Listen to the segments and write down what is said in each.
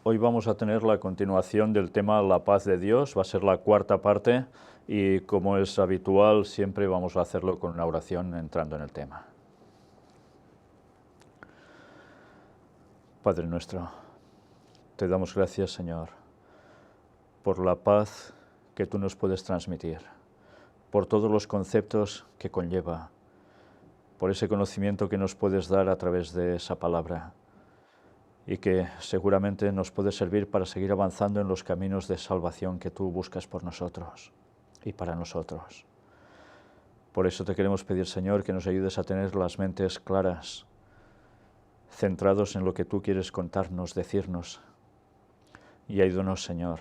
Hoy vamos a tener la continuación del tema La paz de Dios, va a ser la cuarta parte y como es habitual siempre vamos a hacerlo con una oración entrando en el tema. Padre nuestro, te damos gracias, Señor, por la paz que tú nos puedes transmitir, por todos los conceptos que conlleva, por ese conocimiento que nos puedes dar a través de esa palabra y que seguramente nos puede servir para seguir avanzando en los caminos de salvación que tú buscas por nosotros y para nosotros. Por eso te queremos pedir, Señor, que nos ayudes a tener las mentes claras, centrados en lo que tú quieres contarnos, decirnos, y ayúdanos, Señor,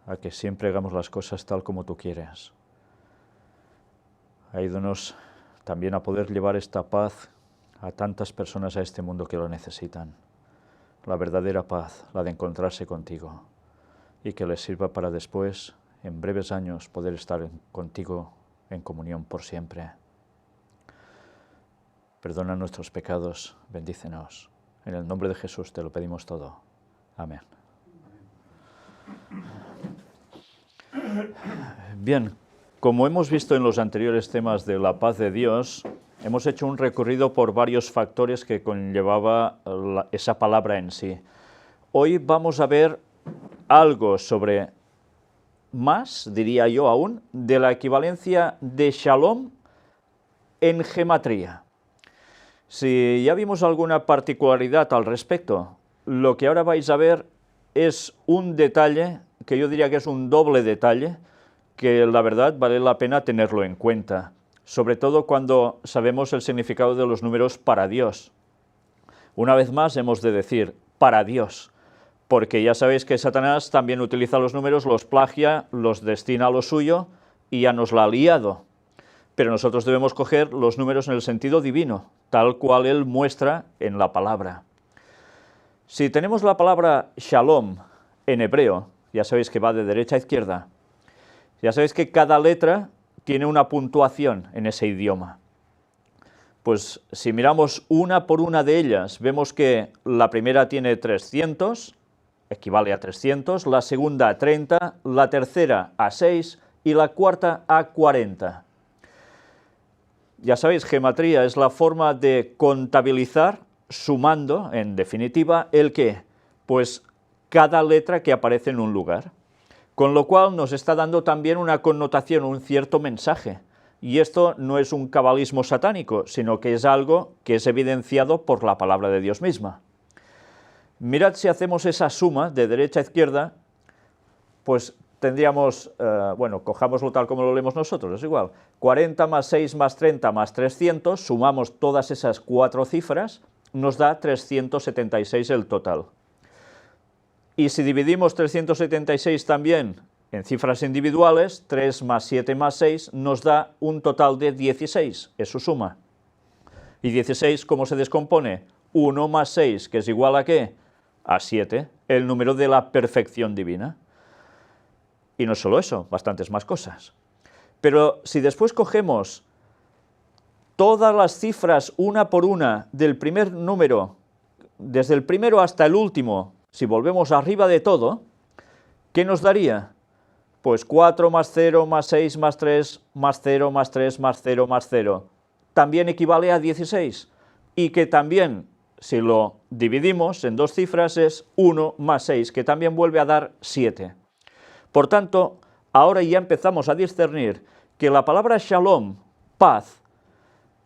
a que siempre hagamos las cosas tal como tú quieres. Ayúdanos también a poder llevar esta paz a tantas personas a este mundo que lo necesitan. La verdadera paz, la de encontrarse contigo, y que les sirva para después, en breves años, poder estar contigo en comunión por siempre. Perdona nuestros pecados, bendícenos. En el nombre de Jesús te lo pedimos todo. Amén. Bien, como hemos visto en los anteriores temas de la paz de Dios, hemos hecho un recorrido por varios factores que conllevaba esa palabra en sí. Hoy vamos a ver algo sobre más, diría yo aún, de la equivalencia de Shalom en gematría. Si ya vimos alguna particularidad al respecto, lo que ahora vais a ver es un detalle, que yo diría que es un doble detalle, que la verdad vale la pena tenerlo en cuenta, sobre todo cuando sabemos el significado de los números para Dios. Una vez más hemos de decir para Dios, porque ya sabéis que Satanás también utiliza los números, los plagia, los destina a lo suyo y ya nos la ha liado. Pero nosotros debemos coger los números en el sentido divino, tal cual él muestra en la palabra. Si tenemos la palabra Shalom en hebreo, ya sabéis que va de derecha a izquierda, ya sabéis que cada letra tiene una puntuación en ese idioma. Pues si miramos una por una de ellas, vemos que la primera tiene 300, equivale a 300, la segunda a 30, la tercera a 6 y la cuarta a 40. Ya sabéis, gematría es la forma de contabilizar, sumando, en definitiva, ¿el qué? Pues cada letra que aparece en un lugar. Con lo cual nos está dando también una connotación, un cierto mensaje. Y esto no es un cabalismo satánico, sino que es algo que es evidenciado por la palabra de Dios misma. Mirad si hacemos esa suma de derecha a izquierda, pues tendríamos, cojámoslo tal como lo leemos nosotros, es igual, 40 más 6 más 30 más 300, sumamos todas esas cuatro cifras, nos da 376 el total. Y si dividimos 376 también en cifras individuales, 3 más 7 más 6 nos da un total de 16, es su suma. ¿Y 16 cómo se descompone? 1 más 6, que es igual a ¿qué? A 7, el número de la perfección divina. Y no solo eso, bastantes más cosas. Pero si después cogemos todas las cifras una por una del primer número, desde el primero hasta el último, si volvemos arriba de todo, ¿qué nos daría? Pues 4 más 0 más 6 más 3 más 0 más 3 más 0 más 0. También equivale a 16. Y que también, si lo dividimos en dos cifras, es 1 más 6, que también vuelve a dar 7. Por tanto, ahora ya empezamos a discernir que la palabra Shalom, paz,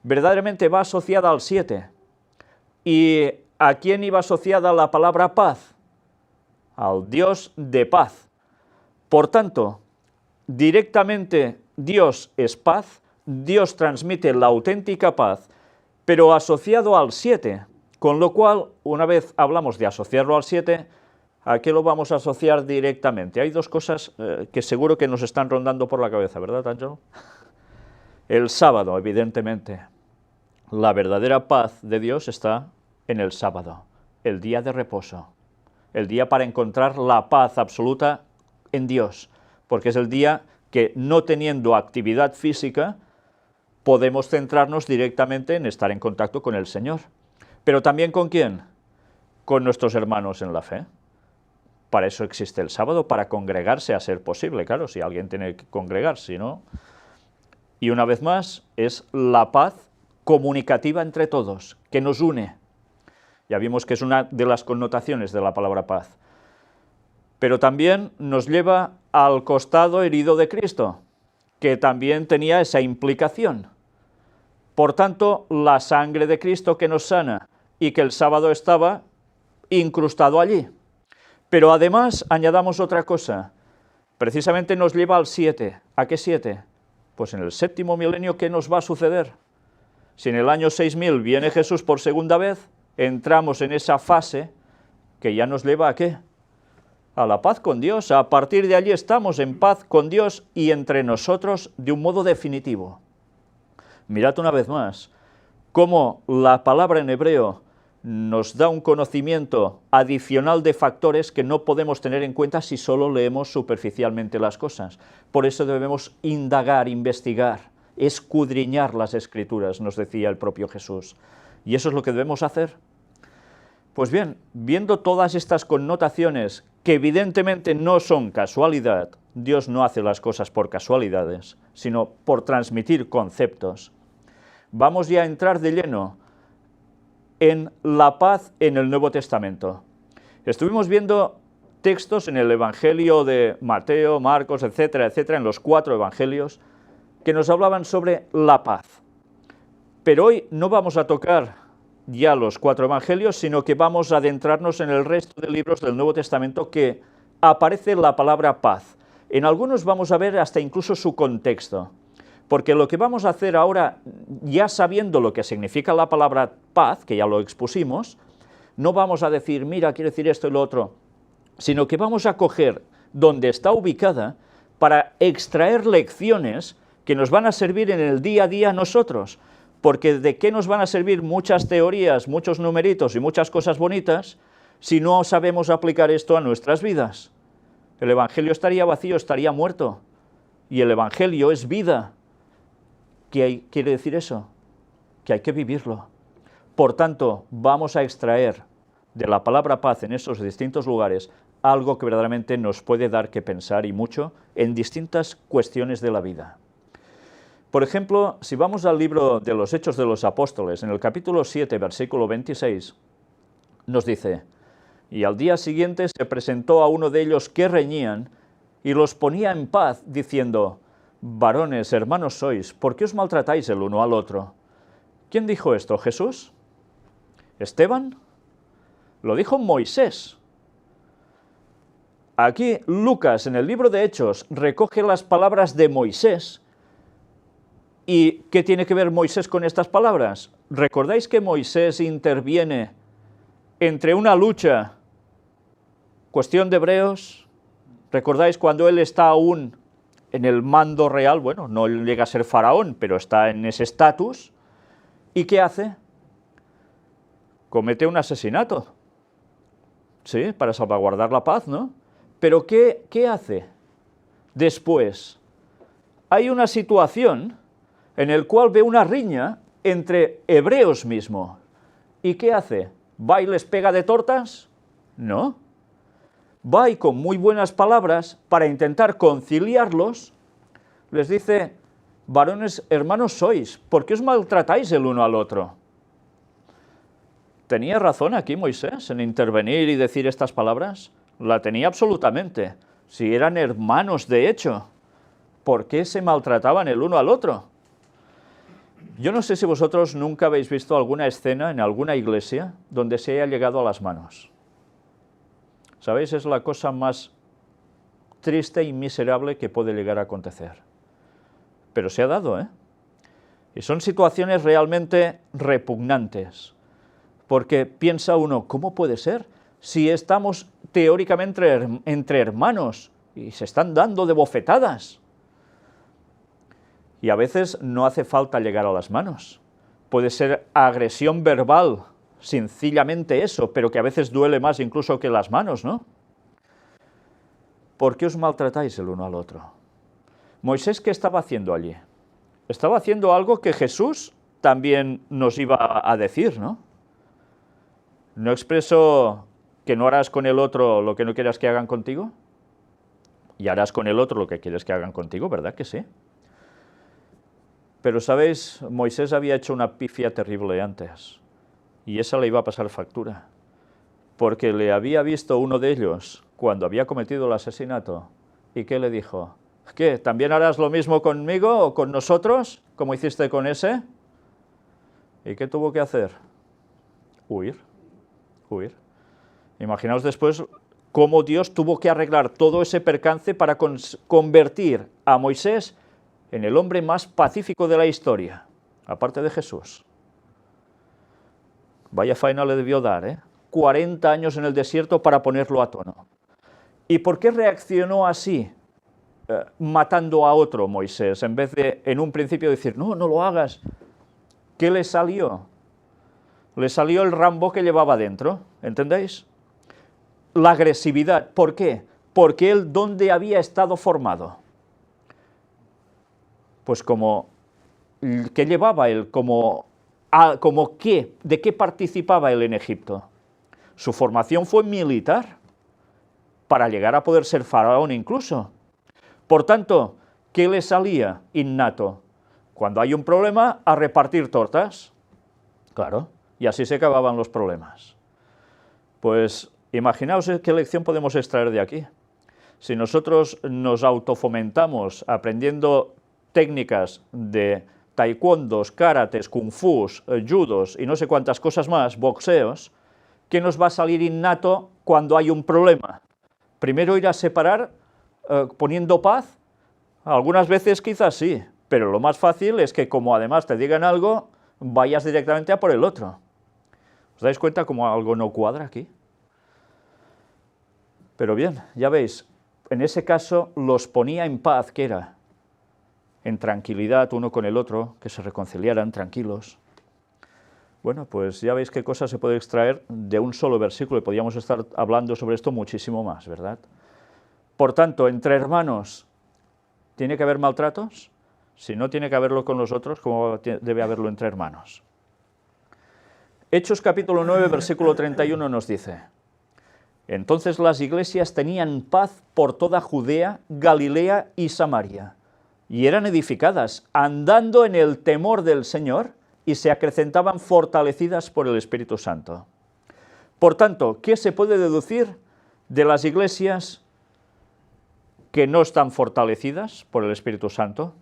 verdaderamente va asociada al 7. ¿Y a quién iba asociada la palabra paz? Al Dios de paz. Por tanto, directamente Dios es paz, Dios transmite la auténtica paz, pero asociado al 7, con lo cual, una vez hablamos de asociarlo al 7, ¿a qué lo vamos a asociar directamente? Hay dos cosas que seguro que nos están rondando por la cabeza, ¿verdad, Ángel? El sábado, evidentemente. La verdadera paz de Dios está en el sábado, el día de reposo, el día para encontrar la paz absoluta en Dios, porque es el día que, no teniendo actividad física, podemos centrarnos directamente en estar en contacto con el Señor. Pero también ¿con quién? Con nuestros hermanos en la fe. Para eso existe el sábado, para congregarse a ser posible, claro, si alguien tiene que congregarse, ¿no? Y una vez más, es la paz comunicativa entre todos, que nos une. Ya vimos que es una de las connotaciones de la palabra paz. Pero también nos lleva al costado herido de Cristo, que también tenía esa implicación. Por tanto, la sangre de Cristo que nos sana y que el sábado estaba incrustado allí. Pero además añadamos otra cosa, precisamente nos lleva al 7. ¿A qué 7? Pues en el 7º milenio, ¿qué nos va a suceder? Si en el año 6000 viene Jesús por segunda vez, entramos en esa fase que ya nos lleva ¿a qué? A la paz con Dios. A partir de allí estamos en paz con Dios y entre nosotros de un modo definitivo. Mirad una vez más cómo la palabra en hebreo nos da un conocimiento adicional de factores que no podemos tener en cuenta si solo leemos superficialmente las cosas. Por eso debemos indagar, investigar, escudriñar las Escrituras, nos decía el propio Jesús. ¿Y eso es lo que debemos hacer? Pues bien, viendo todas estas connotaciones que evidentemente no son casualidad, Dios no hace las cosas por casualidades, sino por transmitir conceptos, vamos ya a entrar de lleno en la paz en el Nuevo Testamento. Estuvimos viendo textos en el Evangelio de Mateo, Marcos, etcétera, etcétera, en los 4 evangelios, que nos hablaban sobre la paz. Pero hoy no vamos a tocar ya los 4 evangelios, sino que vamos a adentrarnos en el resto de libros del Nuevo Testamento que aparece la palabra paz. En algunos vamos a ver hasta incluso su contexto. Porque lo que vamos a hacer ahora, ya sabiendo lo que significa la palabra paz, que ya lo expusimos, no vamos a decir, mira, quiere decir esto y lo otro, sino que vamos a coger donde está ubicada para extraer lecciones que nos van a servir en el día a día a nosotros. Porque ¿de qué nos van a servir muchas teorías, muchos numeritos y muchas cosas bonitas si no sabemos aplicar esto a nuestras vidas? El Evangelio estaría vacío, estaría muerto. Y el Evangelio es vida. ¿Qué quiere decir eso? Que hay que vivirlo. Por tanto, vamos a extraer de la palabra paz en estos distintos lugares algo que verdaderamente nos puede dar que pensar y mucho en distintas cuestiones de la vida. Por ejemplo, si vamos al libro de los Hechos de los Apóstoles, en el capítulo 7, versículo 26, nos dice, y al día siguiente se presentó a uno de ellos que reñían y los ponía en paz, diciendo, varones, hermanos sois, ¿por qué os maltratáis el uno al otro? ¿Quién dijo esto? ¿Jesús? ¿Esteban? Lo dijo Moisés. Aquí Lucas, en el libro de Hechos, recoge las palabras de Moisés. ¿Y qué tiene que ver Moisés con estas palabras? ¿Recordáis que Moisés interviene entre una lucha, cuestión de hebreos? ¿Recordáis cuando él está aún en el mando real? Bueno, no llega a ser faraón, pero está en ese estatus. ¿Y qué hace? Comete un asesinato. Sí, para salvaguardar la paz, ¿no? Pero ¿qué hace? Después, hay una situación en la cual ve una riña entre hebreos mismo. ¿Y qué hace? ¿Va y les pega de tortas? No. Va y con muy buenas palabras, para intentar conciliarlos, les dice, varones, hermanos sois, ¿por qué os maltratáis el uno al otro? ¿Tenía razón aquí Moisés en intervenir y decir estas palabras? La tenía absolutamente. Si eran hermanos de hecho, ¿por qué se maltrataban el uno al otro? Yo no sé si vosotros nunca habéis visto alguna escena en alguna iglesia donde se haya llegado a las manos. ¿Sabéis? Es la cosa más triste y miserable que puede llegar a acontecer. Pero se ha dado, ¿eh? Y son situaciones realmente repugnantes, porque piensa uno, ¿cómo puede ser? Si estamos teóricamente entre hermanos y se están dando de bofetadas. Y a veces no hace falta llegar a las manos. Puede ser agresión verbal, sencillamente eso, pero que a veces duele más incluso que las manos, ¿no? ¿Por qué os maltratáis el uno al otro? Moisés, ¿qué estaba haciendo allí? Estaba haciendo algo que Jesús también nos iba a decir, ¿no? No expresó que no harás con el otro lo que no quieras que hagan contigo? Y harás con el otro lo que quieres que hagan contigo, ¿verdad que sí? Pero, ¿sabéis? Moisés había hecho una pifia terrible antes, y esa le iba a pasar factura, porque le había visto uno de ellos cuando había cometido el asesinato, ¿y qué le dijo? ¿Qué? ¿También harás lo mismo conmigo o con nosotros, como hiciste con ese? ¿Y qué tuvo que hacer? Huir. Imaginaos después cómo Dios tuvo que arreglar todo ese percance para convertir a Moisés en el hombre más pacífico de la historia, aparte de Jesús. Vaya faena le debió dar, ¿eh? 40 años en el desierto para ponerlo a tono. ¿Y por qué reaccionó así, matando a otro Moisés, en vez de en un principio decir, no, no lo hagas? ¿Qué le salió? Le salió el Rambo que llevaba dentro, ¿entendéis? La agresividad. ¿Por qué? Porque él, ¿dónde había estado formado? Pues como, ¿qué llevaba él? ¿De qué participaba él en Egipto? Su formación fue militar, para llegar a poder ser faraón incluso. Por tanto, ¿qué le salía innato? Cuando hay un problema, a repartir tortas. Claro, y así se acababan los problemas. Pues imaginaos qué lección podemos extraer de aquí. Si nosotros nos autofomentamos aprendiendo técnicas de taekwondos, karates, kung fus, judos y no sé cuántas cosas más, boxeos, ¿qué nos va a salir innato cuando hay un problema? Primero ir a separar poniendo paz. Algunas veces quizás sí, pero lo más fácil es que como además te digan algo, vayas directamente a por el otro. ¿Os dais cuenta cómo algo no cuadra aquí? Pero bien, ya veis, en ese caso los ponía en paz, ¿qué era? En tranquilidad uno con el otro, que se reconciliaran tranquilos. Bueno, pues ya veis qué cosas se puede extraer de un solo versículo, y podríamos estar hablando sobre esto muchísimo más, ¿verdad? Por tanto, entre hermanos, ¿tiene que haber maltratos? Si no tiene que haberlo con los otros, ¿cómo debe haberlo entre hermanos? Hechos capítulo 9, versículo 31 nos dice: entonces las iglesias tenían paz por toda Judea, Galilea y Samaria, y eran edificadas, andando en el temor del Señor, y se acrecentaban fortalecidas por el Espíritu Santo. Por tanto, ¿qué se puede deducir de las iglesias que no están fortalecidas por el Espíritu Santo?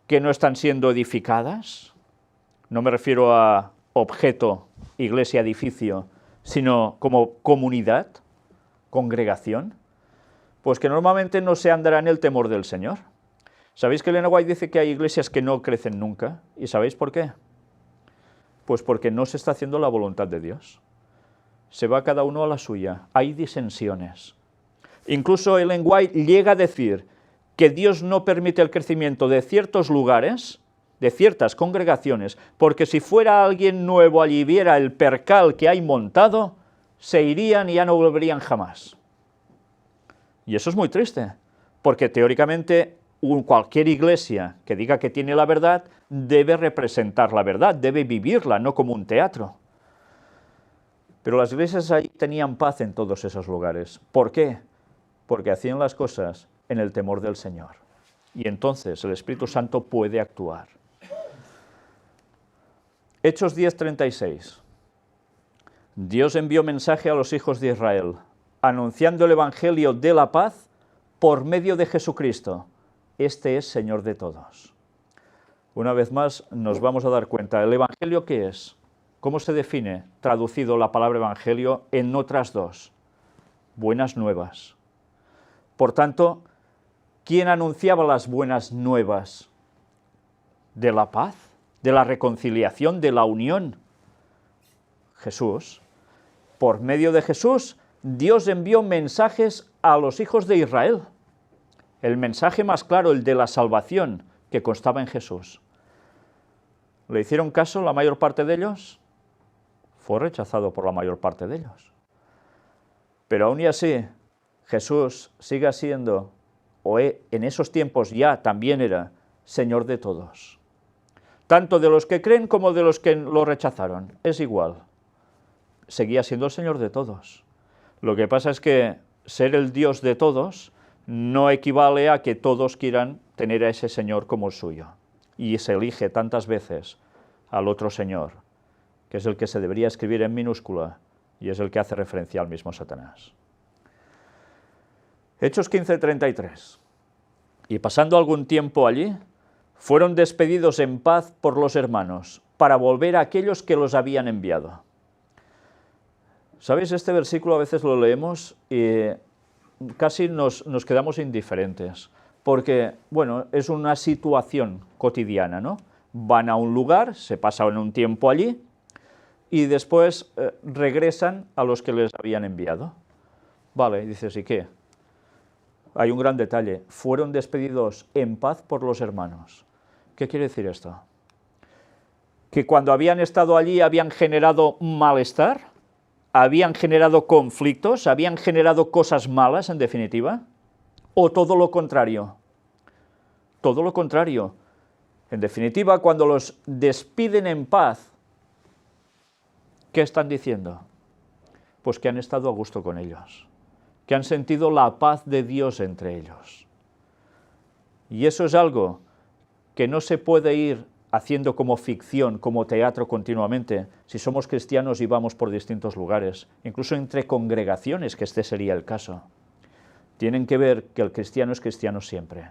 ¿Que no están siendo edificadas? No me refiero a objeto, iglesia, edificio, sino como comunidad, congregación. Pues que normalmente no se andará en el temor del Señor. ¿Sabéis que Elena White dice que hay iglesias que no crecen nunca? ¿Y sabéis por qué? Pues porque no se está haciendo la voluntad de Dios. Se va cada uno a la suya. Hay disensiones. Incluso Ellen White llega a decir que Dios no permite el crecimiento de ciertos lugares, de ciertas congregaciones, porque si fuera alguien nuevo allí y viera el percal que hay montado, se irían y ya no volverían jamás. Y eso es muy triste, porque teóricamente cualquier iglesia que diga que tiene la verdad debe representar la verdad, debe vivirla, no como un teatro. Pero las iglesias ahí tenían paz en todos esos lugares. ¿Por qué? Porque hacían las cosas en el temor del Señor. Y entonces el Espíritu Santo puede actuar. Hechos 10:36. Dios envió mensaje a los hijos de Israel, anunciando el Evangelio de la paz por medio de Jesucristo. Este es Señor de todos. Una vez más nos vamos a dar cuenta, ¿el Evangelio qué es? ¿Cómo se define, traducido la palabra Evangelio en otras dos? Buenas nuevas. Por tanto, ¿quién anunciaba las buenas nuevas? ¿De la paz? ¿De la reconciliación? ¿De la unión? Jesús. Por medio de Jesús, Dios envió mensajes a los hijos de Israel. El mensaje más claro, el de la salvación, que constaba en Jesús. ¿Le hicieron caso la mayor parte de ellos? Fue rechazado por la mayor parte de ellos. Pero aún y así, Jesús sigue siendo, en esos tiempos ya también era, Señor de todos. Tanto de los que creen como de los que lo rechazaron. Es igual. seguía siendo el Señor de todos. Lo que pasa es que ser el Dios de todos no equivale a que todos quieran tener a ese Señor como el suyo. Y se elige tantas veces al otro Señor, que es el que se debería escribir en minúscula, y es el que hace referencia al mismo Satanás. Hechos 15:33. Y pasando algún tiempo allí, fueron despedidos en paz por los hermanos, para volver a aquellos que los habían enviado. ¿Sabéis? Este versículo a veces lo leemos y casi nos quedamos indiferentes, porque, bueno, es una situación cotidiana, ¿no? Van a un lugar, se pasan un tiempo allí, y después regresan a los que les habían enviado. Vale, y dices, ¿y qué? Hay un gran detalle, fueron despedidos en paz por los hermanos. ¿Qué quiere decir esto? ¿Que cuando habían estado allí habían generado malestar? ¿Habían generado conflictos? ¿Habían generado cosas malas, en definitiva? ¿O todo lo contrario? Todo lo contrario. En definitiva, cuando los despiden en paz, ¿qué están diciendo? Pues que han estado a gusto con ellos, que han sentido la paz de Dios entre ellos. Y eso es algo que no se puede ir haciendo como ficción, como teatro continuamente, si somos cristianos y vamos por distintos lugares, incluso entre congregaciones, que este sería el caso. Tienen que ver que el cristiano es cristiano siempre,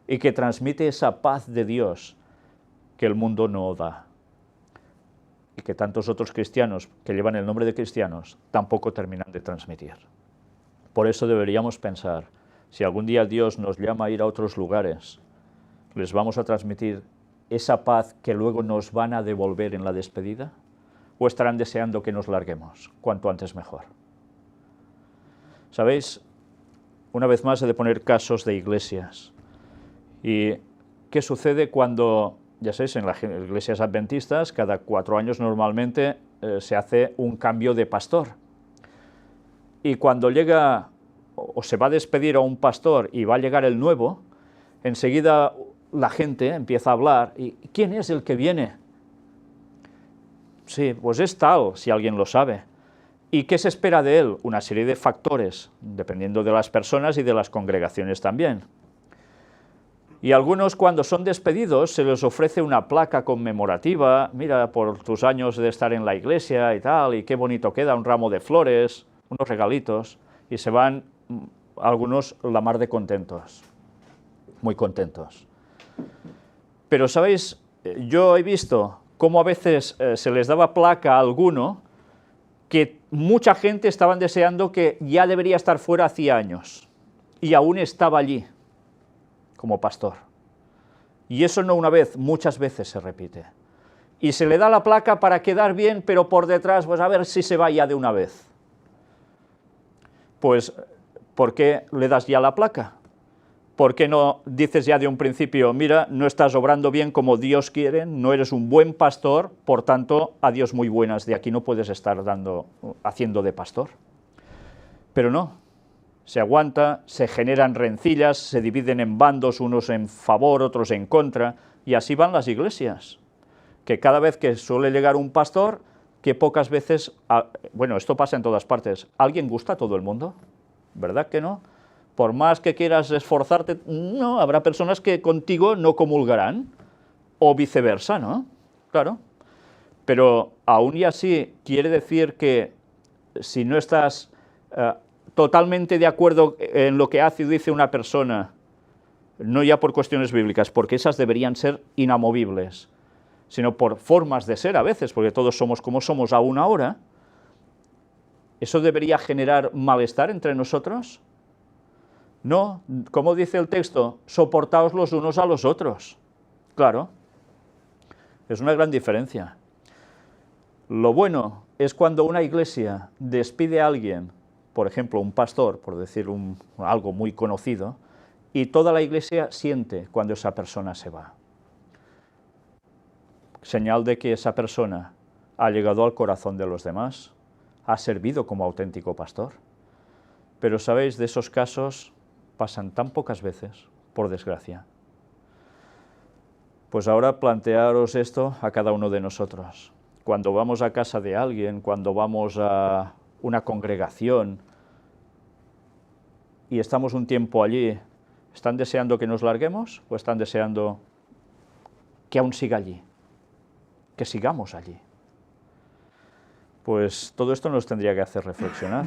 y que transmite esa paz de Dios que el mundo no da, y que tantos otros cristianos que llevan el nombre de cristianos tampoco terminan de transmitir. Por eso deberíamos pensar, si algún día Dios nos llama a ir a otros lugares, ¿les vamos a transmitir esa paz que luego nos van a devolver en la despedida? ¿O estarán deseando que nos larguemos? Cuanto antes mejor. ¿Sabéis? Una vez más he de poner casos de iglesias. ¿Y qué sucede cuando, ya sabéis, en las iglesias adventistas, cada 4 años normalmente se hace un cambio de pastor? Y cuando llega o se va a despedir a un pastor y va a llegar el nuevo, enseguida la gente empieza a hablar, ¿y quién es el que viene? Sí, pues es tal, si alguien lo sabe. ¿Y qué se espera de él? Una serie de factores, dependiendo de las personas y de las congregaciones también. Y algunos, cuando son despedidos, se les ofrece una placa conmemorativa, mira, por tus años de estar en la iglesia y tal, y qué bonito queda, un ramo de flores, unos regalitos, y se van algunos la mar de contentos, muy contentos. Pero, ¿sabéis? Yo he visto cómo a veces se les daba placa a alguno que mucha gente estaban deseando que ya debería estar fuera hacía años, y aún estaba allí, como pastor. Y eso no una vez, muchas veces se repite. Y se le da la placa para quedar bien, pero por detrás, pues a ver si se va ya de una vez. Pues, ¿por qué le das ya la placa? ¿Por qué no dices ya de un principio, mira, no estás obrando bien como Dios quiere, no eres un buen pastor, por tanto, adiós muy buenas, de aquí no puedes estar haciendo de pastor? Pero no, se aguanta, se generan rencillas, se dividen en bandos, unos en favor, otros en contra, y así van las iglesias, que cada vez que suele llegar un pastor, que pocas veces, bueno, esto pasa en todas partes, ¿alguien gusta a todo el mundo? ¿Verdad que no? Por más que quieras esforzarte, no, habrá personas que contigo no comulgarán, o viceversa, ¿no? Claro. Pero aún y así quiere decir que si no estás totalmente de acuerdo en lo que hace y dice una persona, no ya por cuestiones bíblicas, porque esas deberían ser inamovibles, sino por formas de ser a veces, porque todos somos como somos aún ahora, ¿eso debería generar malestar entre nosotros? No, como dice el texto, soportaos los unos a los otros. Claro, es una gran diferencia. Lo bueno es cuando una iglesia despide a alguien, por ejemplo, un pastor, por decir algo muy conocido, y toda la iglesia siente cuando esa persona se va. Señal de que esa persona ha llegado al corazón de los demás, ha servido como auténtico pastor. Pero, ¿sabéis? De esos casos pasan tan pocas veces, por desgracia. Pues ahora plantearos esto a cada uno de nosotros. cuando vamos a casa de alguien, cuando vamos a una congregación y estamos un tiempo allí, ¿están deseando que nos larguemos o están deseando que aún siga allí, que sigamos allí? Pues todo esto nos tendría que hacer reflexionar.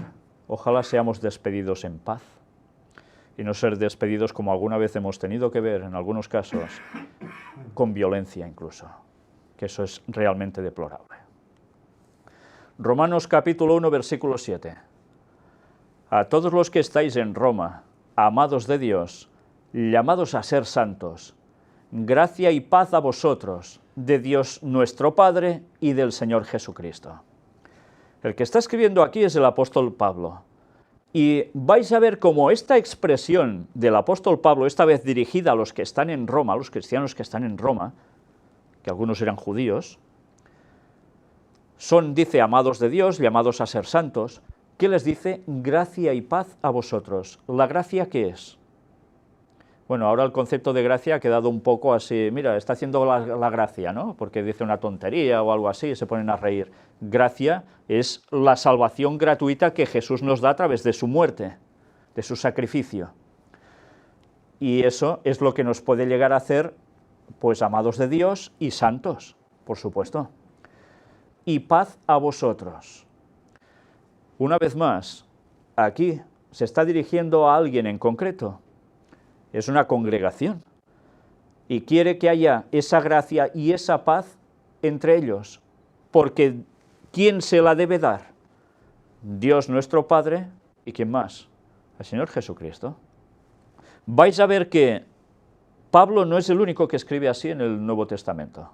Ojalá seamos despedidos en paz y no ser despedidos como alguna vez hemos tenido que ver, en algunos casos, con violencia incluso, que eso es realmente deplorable. Romanos capítulo 1, versículo 7. A todos los que estáis en Roma, amados de Dios, llamados a ser santos, gracia y paz a vosotros, de Dios nuestro Padre y del Señor Jesucristo. El que está escribiendo aquí es el apóstol Pablo. Y vais a ver cómo esta expresión del apóstol Pablo, esta vez dirigida a los que están en Roma, a los cristianos que están en Roma, que algunos eran judíos, son, dice, amados de Dios, llamados a ser santos. ¿Qué les dice? Gracia y paz a vosotros. ¿La gracia qué es? Bueno, ahora el concepto de gracia ha quedado un poco así, mira, está haciendo la gracia, ¿no? Porque dice una tontería o algo así y se ponen a reír. Gracia es la salvación gratuita que Jesús nos da a través de su muerte, de su sacrificio. Y eso es lo que nos puede llegar a hacer, pues, amados de Dios y santos, por supuesto. Y paz a vosotros. Una vez más, aquí se está dirigiendo a alguien en concreto. Es una congregación y quiere que haya esa gracia y esa paz entre ellos, porque ¿quién se la debe dar? Dios nuestro Padre y ¿quién más? El Señor Jesucristo. Vais a ver que Pablo no es el único que escribe así en el Nuevo Testamento.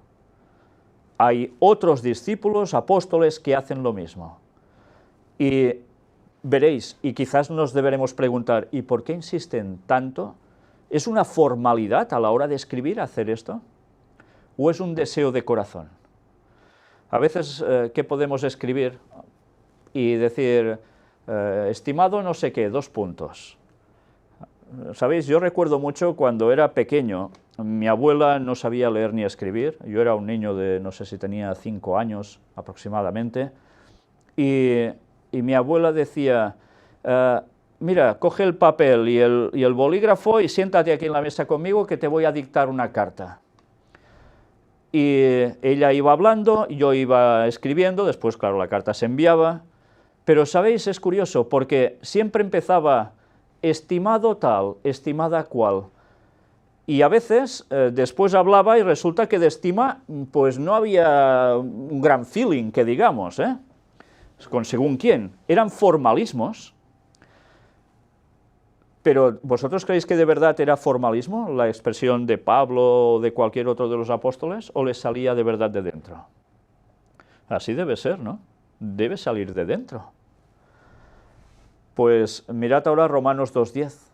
Hay otros discípulos, apóstoles, que hacen lo mismo. Y veréis, y quizás nos deberemos preguntar, ¿y por qué insisten tanto? ¿Es una formalidad a la hora de escribir hacer esto? ¿O es un deseo de corazón? A veces, ¿qué podemos escribir? Y decir, estimado no sé qué, 2 puntos. ¿Sabéis? Yo recuerdo mucho cuando era pequeño, mi abuela no sabía leer ni escribir, yo era un niño de, no sé si tenía 5 años aproximadamente, y mi abuela decía, mira, coge el papel y el bolígrafo y siéntate aquí en la mesa conmigo que te voy a dictar una carta. Y ella iba hablando, yo iba escribiendo, después, claro, la carta se enviaba, pero, ¿sabéis? Es curioso, porque siempre empezaba, estimado tal, estimada cual, y a veces después hablaba y resulta que de estima, pues no había un gran feeling, que digamos, con según quién, eran formalismos. Pero, ¿vosotros creéis que de verdad era formalismo la expresión de Pablo o de cualquier otro de los apóstoles, o les salía de verdad de dentro? Así debe ser, ¿no? Debe salir de dentro. Pues mirad ahora Romanos 2:10.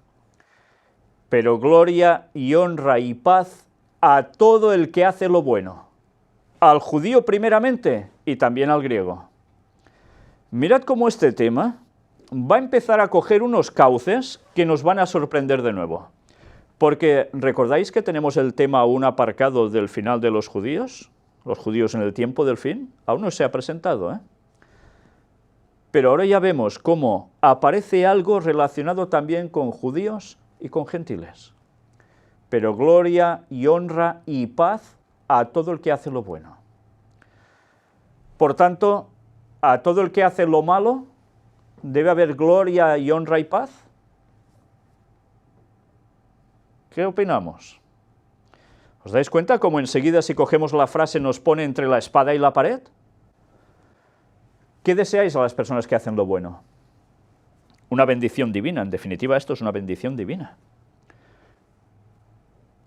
Pero gloria y honra y paz a todo el que hace lo bueno, al judío primeramente y también al griego. Mirad cómo este tema va a empezar a coger unos cauces que nos van a sorprender de nuevo. Porque, ¿recordáis que tenemos el tema aún aparcado del final de los judíos en el tiempo del fin? Aún no se ha presentado, Pero ahora ya vemos cómo aparece algo relacionado también con judíos y con gentiles. Pero gloria y honra y paz a todo el que hace lo bueno. Por tanto, a todo el que hace lo malo, ¿debe haber gloria y honra y paz? ¿Qué opinamos? ¿Os dais cuenta cómo enseguida, si cogemos la frase, nos pone entre la espada y la pared? ¿Qué deseáis a las personas que hacen lo bueno? Una bendición divina, en definitiva esto es una bendición divina.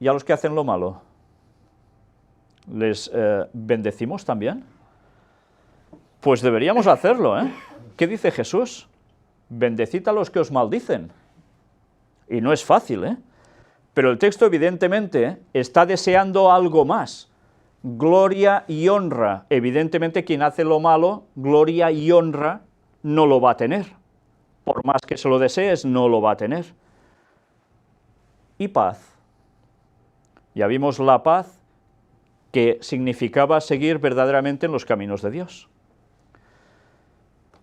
¿Y a los que hacen lo malo? ¿Les bendecimos también? Pues deberíamos hacerlo, ¿Qué dice Jesús? Bendecid a los que os maldicen. Y no es fácil, Pero el texto evidentemente está deseando algo más. Gloria y honra. Evidentemente quien hace lo malo, gloria y honra no lo va a tener. Por más que se lo desees, no lo va a tener. Y paz. Ya vimos la paz que significaba seguir verdaderamente en los caminos de Dios.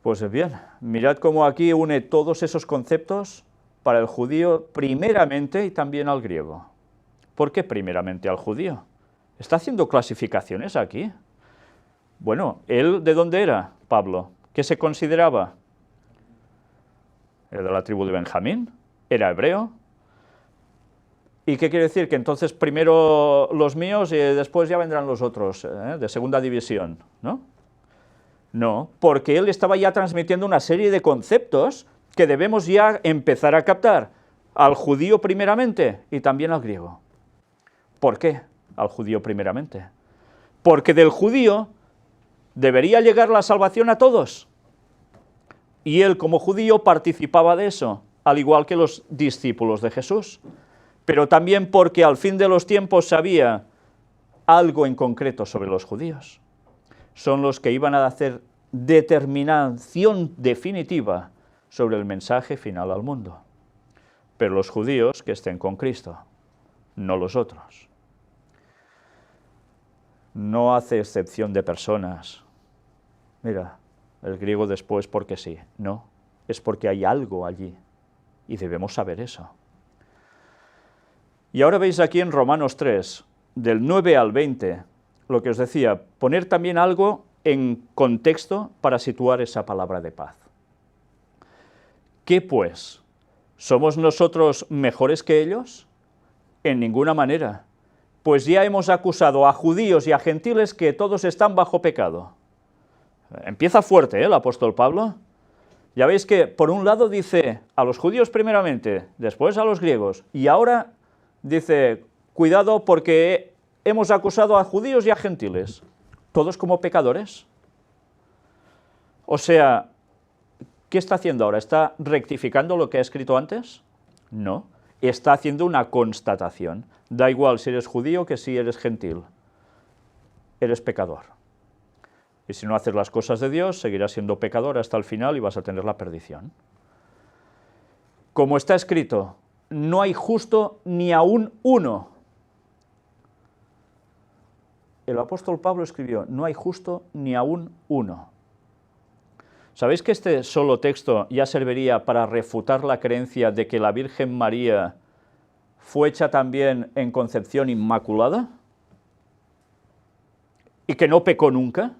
Pues bien, mirad cómo aquí une todos esos conceptos para el judío primeramente y también al griego. ¿Por qué primeramente al judío? ¿Está haciendo clasificaciones aquí? Bueno, ¿él de dónde era, Pablo? ¿Qué se consideraba? ¿Era de la tribu de Benjamín? ¿Era hebreo? ¿Y qué quiere decir? Que entonces primero los míos y después ya vendrán los otros, de segunda división, ¿no? No, porque él estaba ya transmitiendo una serie de conceptos que debemos ya empezar a captar, al judío primeramente y también al griego. ¿Por qué al judío primeramente? Porque del judío debería llegar la salvación a todos. Y él como judío participaba de eso, al igual que los discípulos de Jesús. Pero también porque al fin de los tiempos sabía algo en concreto sobre los judíos. Son los que iban a hacer determinación definitiva sobre el mensaje final al mundo. Pero los judíos que estén con Cristo, no los otros. No hace excepción de personas. Mira, el griego después porque sí, no, es porque hay algo allí y debemos saber eso. Y ahora veis aquí en Romanos 3, del 9 al 20, lo que os decía, poner también algo en contexto para situar esa palabra de paz. ¿Qué pues? ¿Somos nosotros mejores que ellos? En ninguna manera, pues ya hemos acusado a judíos y a gentiles que todos están bajo pecado. Empieza fuerte, el apóstol Pablo. Ya veis que por un lado dice a los judíos primeramente, después a los griegos, y ahora dice, cuidado porque hemos acusado a judíos y a gentiles, todos como pecadores. O sea, ¿qué está haciendo ahora? ¿Está rectificando lo que ha escrito antes? No, está haciendo una constatación. Da igual si eres judío que si eres gentil, eres pecador. Y si no haces las cosas de Dios, seguirás siendo pecador hasta el final y vas a tener la perdición. Como está escrito, no hay justo ni aún uno. El apóstol Pablo escribió, no hay justo ni aún uno. ¿Sabéis que este solo texto ya serviría para refutar la creencia de que la Virgen María fue hecha también en concepción inmaculada? ¿Y que no pecó nunca?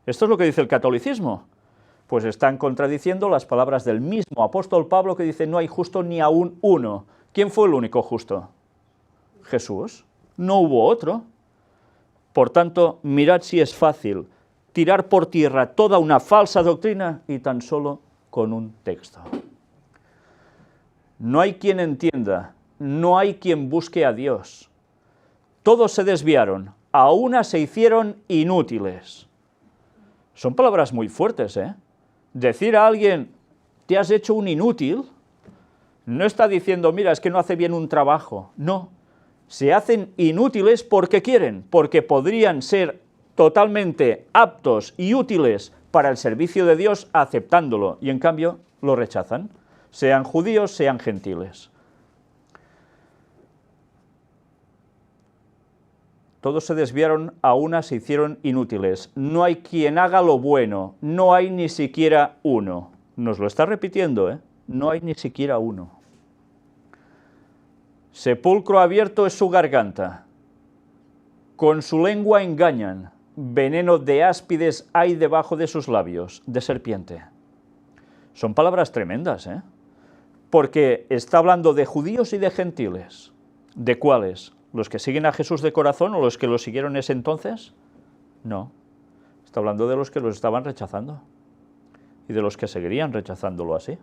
¿Esto es lo que dice el catolicismo? Pues están contradiciendo las palabras del mismo apóstol Pablo que dice no hay justo ni aún uno. ¿Quién fue el único justo? Jesús. No hubo otro. Por tanto, mirad si es fácil tirar por tierra toda una falsa doctrina y tan solo con un texto. No hay quien entienda, no hay quien busque a Dios. Todos se desviaron, a una se hicieron inútiles. Son palabras muy fuertes, ¿eh? Decir a alguien, te has hecho un inútil, no está diciendo, mira, es que no hace bien un trabajo. No, se hacen inútiles porque quieren, porque podrían ser totalmente aptos y útiles para el servicio de Dios aceptándolo, y en cambio lo rechazan, sean judíos, sean gentiles. Todos se desviaron, a una se hicieron inútiles. No hay quien haga lo bueno, no hay ni siquiera uno. Nos lo está repitiendo, ¿eh? No hay ni siquiera uno. Sepulcro abierto es su garganta. Con su lengua engañan. Veneno de áspides hay debajo de sus labios, de serpiente. Son palabras tremendas, ¿eh? Porque está hablando de judíos y de gentiles. ¿De cuáles? ¿Los que siguen a Jesús de corazón o los que lo siguieron ese entonces? No, está hablando de los que los estaban rechazando y de los que seguirían rechazándolo así.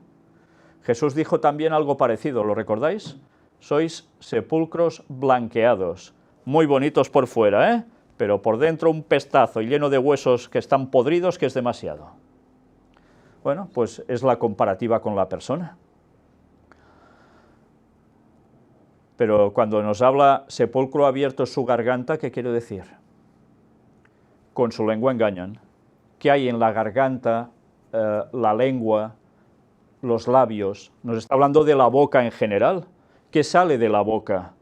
Jesús dijo también algo parecido, ¿lo recordáis? Sois sepulcros blanqueados, muy bonitos por fuera, ¿eh? Pero por dentro un pestazo y lleno de huesos que están podridos que es demasiado. Bueno, pues es la comparativa con la persona. Pero cuando nos habla sepulcro abierto es su garganta, ¿qué quiere decir? Con su lengua engañan. ¿Qué hay en la garganta, la lengua, los labios? Nos está hablando de la boca en general. ¿Qué sale de la boca?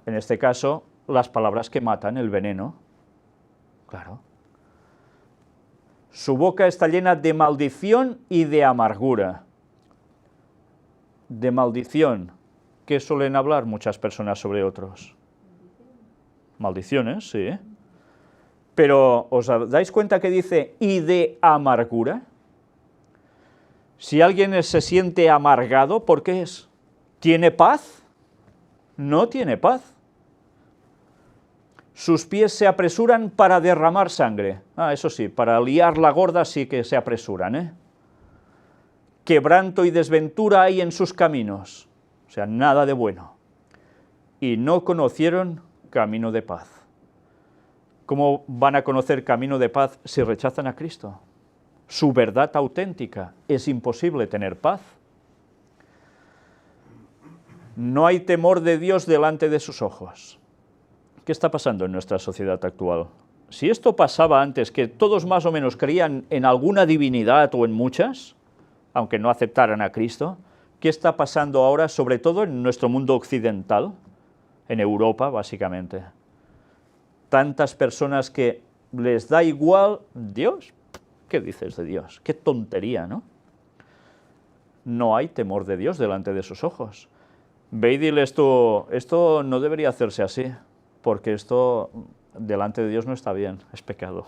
En este caso, las palabras que matan, el veneno. Claro. Su boca está llena de maldición y de amargura. De maldición. ¿Qué suelen hablar muchas personas sobre otros? Maldiciones, sí. Pero, ¿os dais cuenta que dice y de amargura? Si alguien se siente amargado, ¿por qué es? ¿Tiene paz? No tiene paz. Sus pies se apresuran para derramar sangre. Eso sí, para liar la gorda sí que se apresuran, ¿eh? Quebranto y desventura hay en sus caminos. O sea, nada de bueno. Y no conocieron camino de paz. ¿Cómo van a conocer camino de paz si rechazan a Cristo? Su verdad auténtica. Es imposible tener paz. No hay temor de Dios delante de sus ojos. ¿Qué está pasando en nuestra sociedad actual? Si esto pasaba antes, que todos más o menos creían en alguna divinidad o en muchas, aunque no aceptaran a Cristo, ¿qué está pasando ahora, sobre todo en nuestro mundo occidental, en Europa, básicamente? Tantas personas que les da igual Dios. ¿Qué dices de Dios? Qué tontería, ¿no? No hay temor de Dios delante de sus ojos. Ve y diles tú, esto no debería hacerse así, porque esto delante de Dios no está bien, es pecado.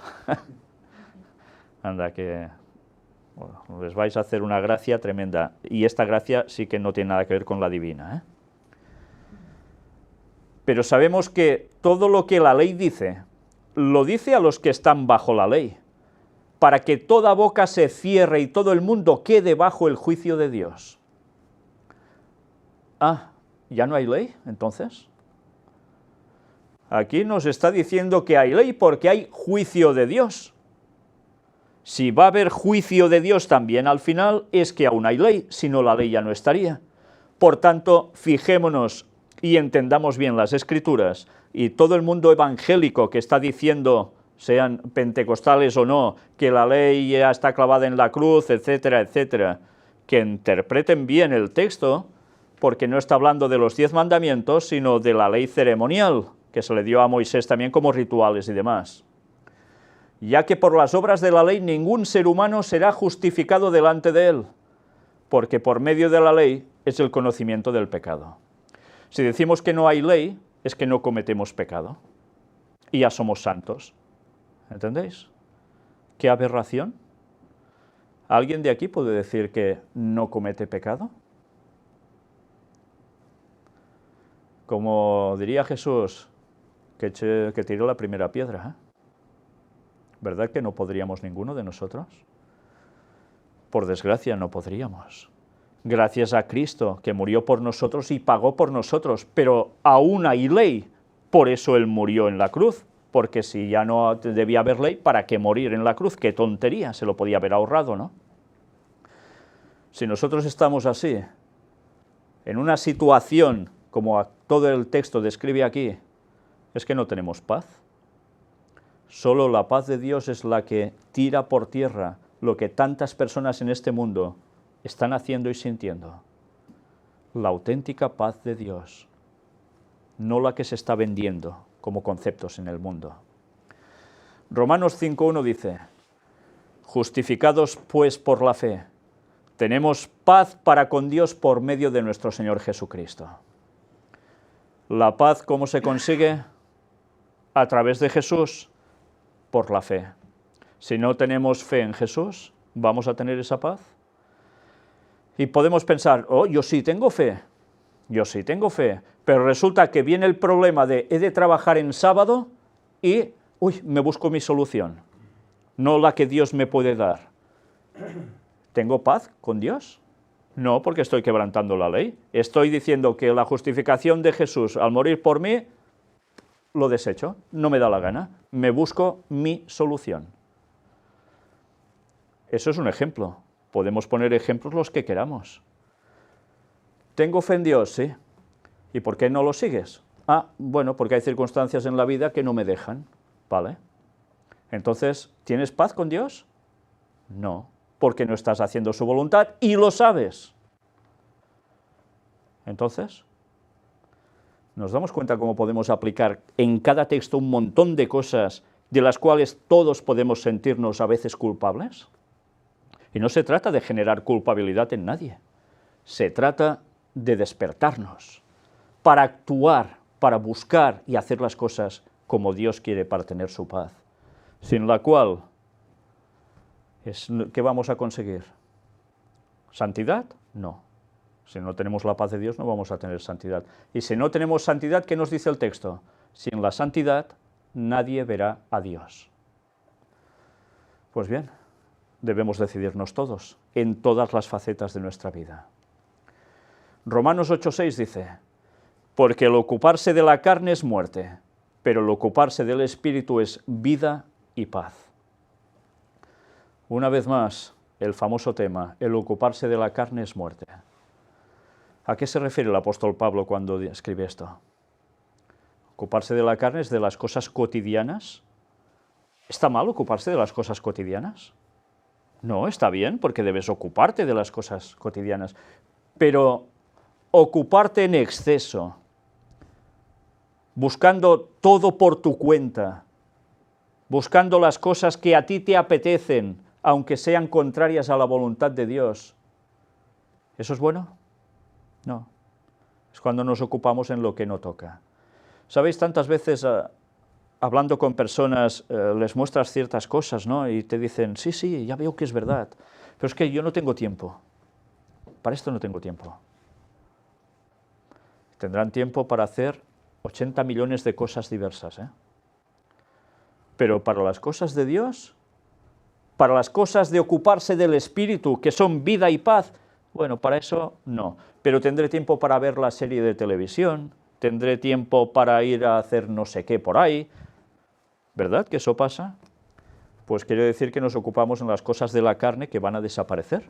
Anda, que bueno, les vais a hacer una gracia tremenda, y esta gracia sí que no tiene nada que ver con la divina, ¿eh? Pero sabemos que todo lo que la ley dice, lo dice a los que están bajo la ley, para que toda boca se cierre y todo el mundo quede bajo el juicio de Dios. ¿Ya no hay ley, entonces? Aquí nos está diciendo que hay ley porque hay juicio de Dios. Si va a haber juicio de Dios también al final, es que aún hay ley, si no la ley ya no estaría. Por tanto, fijémonos y entendamos bien las Escrituras, y todo el mundo evangélico que está diciendo, sean pentecostales o no, que la ley ya está clavada en la cruz, etcétera, etcétera, que interpreten bien el texto, porque no está hablando de los 10 mandamientos, sino de la ley ceremonial, que se le dio a Moisés también como rituales y demás. Ya que por las obras de la ley ningún ser humano será justificado delante de él, porque por medio de la ley es el conocimiento del pecado. Si decimos que no hay ley, es que no cometemos pecado, y ya somos santos. ¿Entendéis? ¿Qué aberración? ¿Alguien de aquí puede decir que no comete pecado? Como diría Jesús, que tiró la primera piedra, ¿eh? ¿Verdad que no podríamos ninguno de nosotros? Por desgracia no podríamos. Gracias a Cristo, que murió por nosotros y pagó por nosotros, pero aún hay ley, por eso Él murió en la cruz, porque si ya no debía haber ley, ¿para qué morir en la cruz? ¡Qué tontería! Se lo podía haber ahorrado, ¿no? Si nosotros estamos así, en una situación como todo el texto describe aquí, es que no tenemos paz. Solo la paz de Dios es la que tira por tierra lo que tantas personas en este mundo están haciendo y sintiendo. La auténtica paz de Dios, no la que se está vendiendo como conceptos en el mundo. Romanos 5:1 dice, justificados pues por la fe, tenemos paz para con Dios por medio de nuestro Señor Jesucristo. ¿La paz cómo se consigue? A través de Jesús, por la fe. Si no tenemos fe en Jesús, ¿vamos a tener esa paz? Y podemos pensar, yo sí tengo fe, pero resulta que viene el problema de he de trabajar en sábado y, me busco mi solución, no la que Dios me puede dar. ¿Tengo paz con Dios? No, porque estoy quebrantando la ley. Estoy diciendo que la justificación de Jesús al morir por mí, lo desecho, no me da la gana, me busco mi solución. Eso es un ejemplo. Podemos poner ejemplos los que queramos. ¿Tengo fe en Dios? Sí. ¿Y por qué no lo sigues? Bueno, porque hay circunstancias en la vida que no me dejan. Vale. Entonces, ¿tienes paz con Dios? No, porque no estás haciendo su voluntad y lo sabes. Entonces, ¿Nos damos cuenta cómo podemos aplicar en cada texto un montón de cosas de las cuales todos podemos sentirnos a veces culpables? Y no se trata de generar culpabilidad en nadie, se trata de despertarnos para actuar, para buscar y hacer las cosas como Dios quiere para tener su paz, sin la cual, ¿qué vamos a conseguir? ¿Santidad? No. Si no tenemos la paz de Dios no vamos a tener santidad. Y si no tenemos santidad, ¿qué nos dice el texto? Sin la santidad nadie verá a Dios. Pues bien, debemos decidirnos todos, en todas las facetas de nuestra vida. Romanos 8:6 dice, porque el ocuparse de la carne es muerte, pero el ocuparse del Espíritu es vida y paz. Una vez más, el famoso tema, el ocuparse de la carne es muerte. ¿A qué se refiere el apóstol Pablo cuando escribe esto? ¿Ocuparse de la carne es de las cosas cotidianas? ¿Está mal ocuparse de las cosas cotidianas? No, está bien, porque debes ocuparte de las cosas cotidianas. Pero ocuparte en exceso, buscando todo por tu cuenta, buscando las cosas que a ti te apetecen, aunque sean contrarias a la voluntad de Dios, ¿eso es bueno? No, es cuando nos ocupamos en lo que no toca. ¿Sabéis? Tantas veces hablando con personas les muestras ciertas cosas, ¿no? Y te dicen, sí, sí, ya veo que es verdad, pero es que yo no tengo tiempo. Para esto no tengo tiempo. Tendrán tiempo para hacer 80 millones de cosas diversas, ¿eh? Pero para las cosas de Dios, para las cosas de ocuparse del Espíritu, que son vida y paz, bueno, para eso no. Pero tendré tiempo para ver la serie de televisión, tendré tiempo para ir a hacer no sé qué por ahí. ¿Verdad que eso pasa? Pues quiere decir que nos ocupamos en las cosas de la carne que van a desaparecer.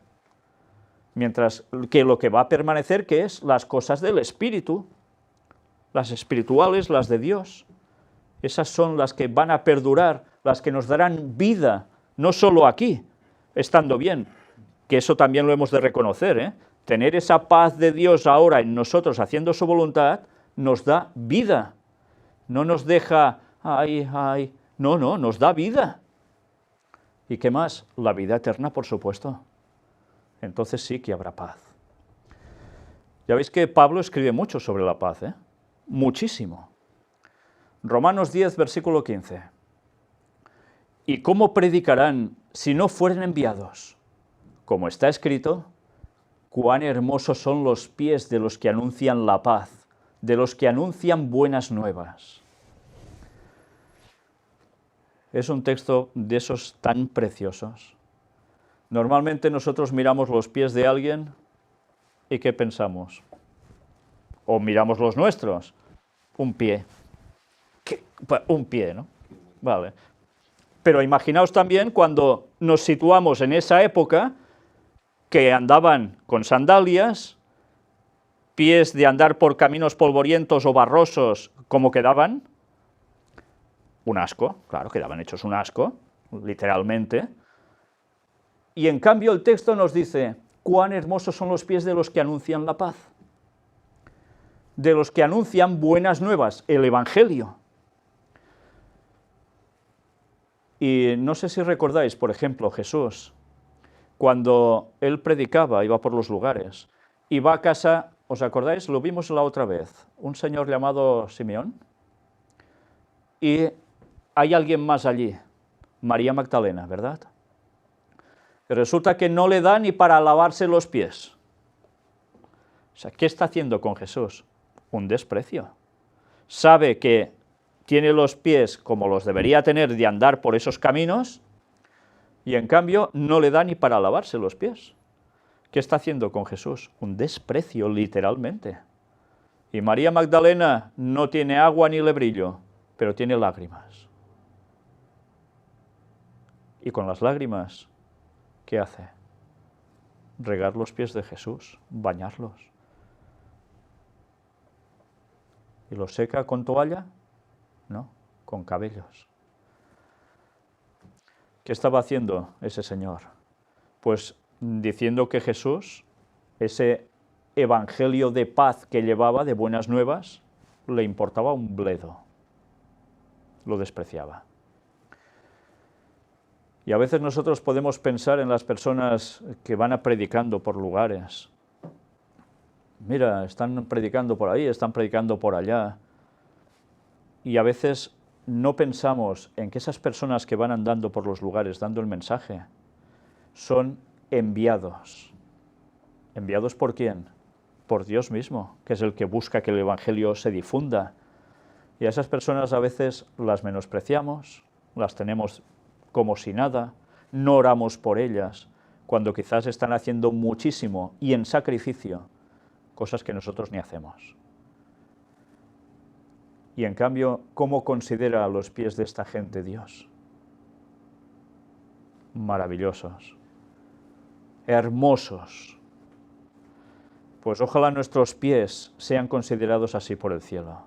Mientras que lo que va a permanecer, que es las cosas del Espíritu, las espirituales, las de Dios. Esas son las que van a perdurar, las que nos darán vida, no solo aquí, estando bien, que eso también lo hemos de reconocer, ¿eh? Tener esa paz de Dios ahora en nosotros, haciendo su voluntad, nos da vida. No nos deja, ay, ay, no, nos da vida. ¿Y qué más? La vida eterna, por supuesto. Entonces sí que habrá paz. Ya veis que Pablo escribe mucho sobre la paz, ¿eh? Muchísimo. Romanos 10, versículo 15. ¿Y cómo predicarán si no fueren enviados? Como está escrito, cuán hermosos son los pies de los que anuncian la paz, de los que anuncian buenas nuevas. Es un texto de esos tan preciosos. Normalmente nosotros miramos los pies de alguien y ¿qué pensamos? O miramos los nuestros, un pie. Un pie, ¿no? Vale. Pero imaginaos también cuando nos situamos en esa época que andaban con sandalias, pies de andar por caminos polvorientos o barrosos, ¿cómo quedaban? Un asco, claro, quedaban hechos un asco, literalmente. Y en cambio el texto nos dice, cuán hermosos son los pies de los que anuncian la paz, de los que anuncian buenas nuevas, el Evangelio. Y no sé si recordáis, por ejemplo, Jesús, cuando él predicaba, iba por los lugares, iba a casa, ¿os acordáis? Lo vimos la otra vez, un señor llamado Simeón, y hay alguien más allí, María Magdalena, ¿verdad? Y resulta que no le da ni para lavarse los pies. O sea, ¿qué está haciendo con Jesús? Un desprecio. Sabe que tiene los pies como los debería tener de andar por esos caminos, y en cambio no le da ni para lavarse los pies. ¿Qué está haciendo con Jesús? Un desprecio, literalmente. Y María Magdalena no tiene agua ni lebrillo, pero tiene lágrimas. Y con las lágrimas, ¿qué hace? Regar los pies de Jesús, bañarlos. ¿Y los seca con toalla? No, con cabellos. ¿Qué estaba haciendo ese señor? Pues diciendo que Jesús, ese evangelio de paz que llevaba, de buenas nuevas, le importaba un bledo, lo despreciaba. Y a veces nosotros podemos pensar en las personas que van predicando por lugares. Mira, están predicando por ahí, están predicando por allá. Y a veces no pensamos en que esas personas que van andando por los lugares dando el mensaje son enviados. ¿Enviados por quién? Por Dios mismo, que es el que busca que el Evangelio se difunda. Y a esas personas a veces las menospreciamos, las tenemos como si nada, no oramos por ellas, cuando quizás están haciendo muchísimo y en sacrificio, cosas que nosotros ni hacemos. Y en cambio, ¿cómo considera a los pies de esta gente Dios? Maravillosos, hermosos. Pues ojalá nuestros pies sean considerados así por el cielo.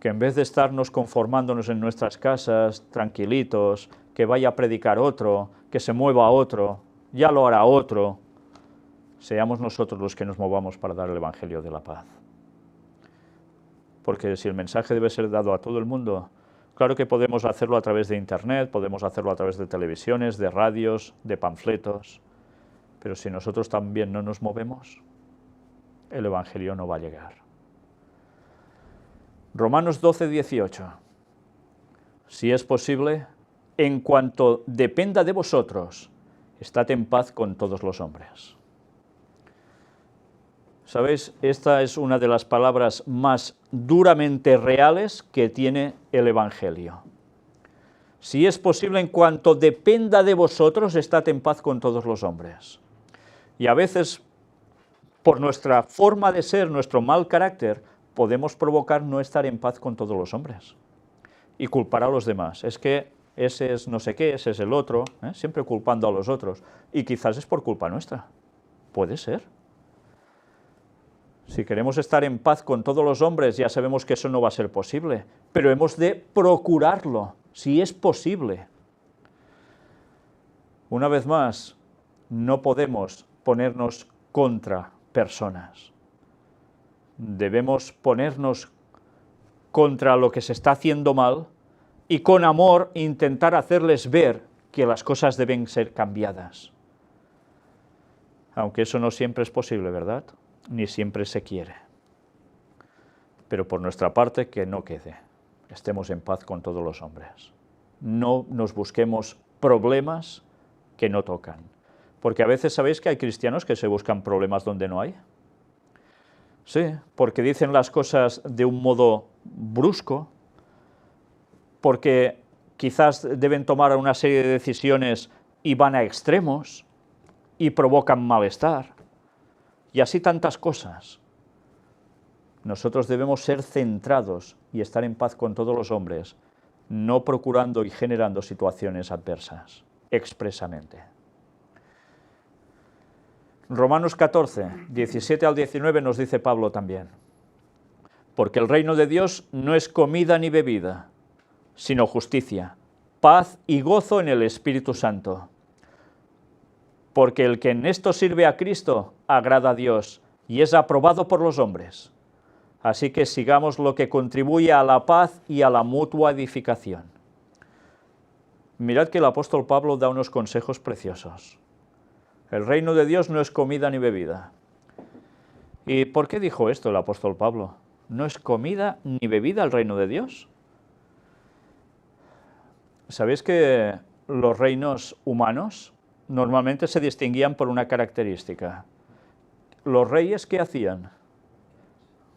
Que en vez de estarnos conformándonos en nuestras casas, tranquilitos, que vaya a predicar otro, que se mueva otro, ya lo hará otro, seamos nosotros los que nos movamos para dar el Evangelio de la paz. Porque si el mensaje debe ser dado a todo el mundo, claro que podemos hacerlo a través de Internet, podemos hacerlo a través de televisiones, de radios, de panfletos, pero si nosotros también no nos movemos, el Evangelio no va a llegar. Romanos 12, 18. Si es posible, en cuanto dependa de vosotros, estad en paz con todos los hombres. ¿Sabéis? Esta es una de las palabras más duramente reales que tiene el Evangelio. Si es posible, en cuanto dependa de vosotros, estad en paz con todos los hombres. Y a veces, por nuestra forma de ser, nuestro mal carácter, podemos provocar no estar en paz con todos los hombres y culpar a los demás. Es que ese es no sé qué, ese es el otro, siempre culpando a los otros. Y quizás es por culpa nuestra. Puede ser. Si queremos estar en paz con todos los hombres, ya sabemos que eso no va a ser posible, pero hemos de procurarlo, si es posible. Una vez más, no podemos ponernos contra personas. Debemos ponernos contra lo que se está haciendo mal y con amor intentar hacerles ver que las cosas deben ser cambiadas. Aunque eso no siempre es posible, ¿verdad? Ni siempre se quiere. Pero por nuestra parte, que no quede. Estemos en paz con todos los hombres. No nos busquemos problemas que no tocan. Porque a veces sabéis que hay cristianos que se buscan problemas donde no hay. Sí, porque dicen las cosas de un modo brusco, porque quizás deben tomar una serie de decisiones y van a extremos y provocan malestar. Y así tantas cosas. Nosotros debemos ser centrados y estar en paz con todos los hombres, no procurando y generando situaciones adversas, expresamente. Romanos 14, 17 al 19 nos dice Pablo también, porque el reino de Dios no es comida ni bebida, sino justicia, paz y gozo en el Espíritu Santo. Porque el que en esto sirve a Cristo agrada a Dios y es aprobado por los hombres. Así que sigamos lo que contribuye a la paz y a la mutua edificación. Mirad que el apóstol Pablo da unos consejos preciosos. El reino de Dios no es comida ni bebida. ¿Y por qué dijo esto el apóstol Pablo? ¿No es comida ni bebida el reino de Dios? ¿Sabéis que los reinos humanos normalmente se distinguían por una característica? ¿Los reyes qué hacían?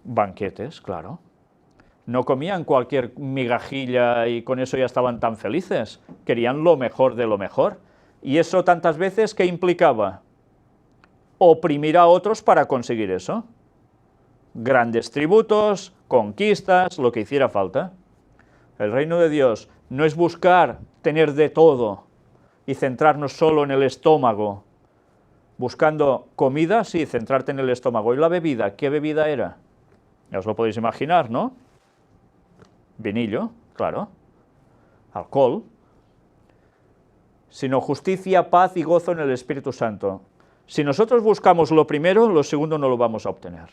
Banquetes, claro. No comían cualquier migajilla y con eso ya estaban tan felices. Querían lo mejor de lo mejor. Y eso tantas veces, ¿qué implicaba? Oprimir a otros para conseguir eso. Grandes tributos, conquistas, lo que hiciera falta. El reino de Dios no es buscar tener de todo y centrarnos solo en el estómago. Buscando comida, sí, centrarte en el estómago. ¿Y la bebida? ¿Qué bebida era? Ya os lo podéis imaginar, ¿no? Vinillo, claro. Alcohol. Sino justicia, paz y gozo en el Espíritu Santo. Si nosotros buscamos lo primero, lo segundo no lo vamos a obtener.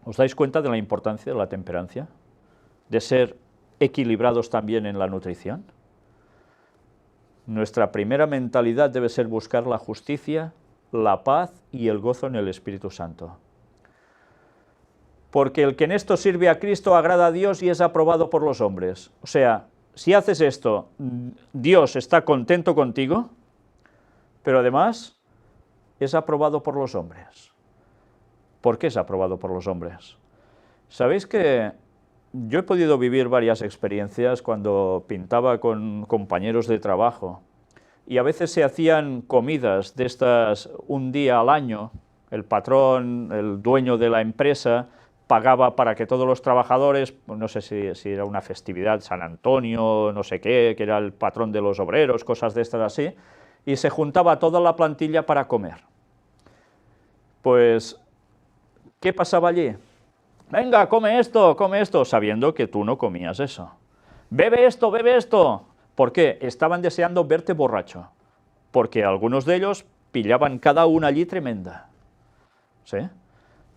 ¿Os dais cuenta de la importancia de la temperancia? de ser equilibrados también en la nutrición? Nuestra primera mentalidad debe ser buscar la justicia, la paz y el gozo en el Espíritu Santo. Porque el que en esto sirve a Cristo agrada a Dios y es aprobado por los hombres. O sea, si haces esto, Dios está contento contigo, pero además es aprobado por los hombres. ¿Por qué es aprobado por los hombres? Sabéis que yo he podido vivir varias experiencias cuando pintaba con compañeros de trabajo, y a veces se hacían comidas de estas un día al año. El patrón, el dueño de la empresa, pagaba para que todos los trabajadores, no sé si era una festividad, San Antonio, no sé qué, que era el patrón de los obreros, cosas de estas así, y se juntaba toda la plantilla para comer. Pues, ¿qué pasaba allí? Venga, come esto, sabiendo que tú no comías eso. Bebe esto, bebe esto. ¿Por qué? Estaban deseando verte borracho, porque algunos de ellos pillaban cada una allí tremenda. ¿Sí?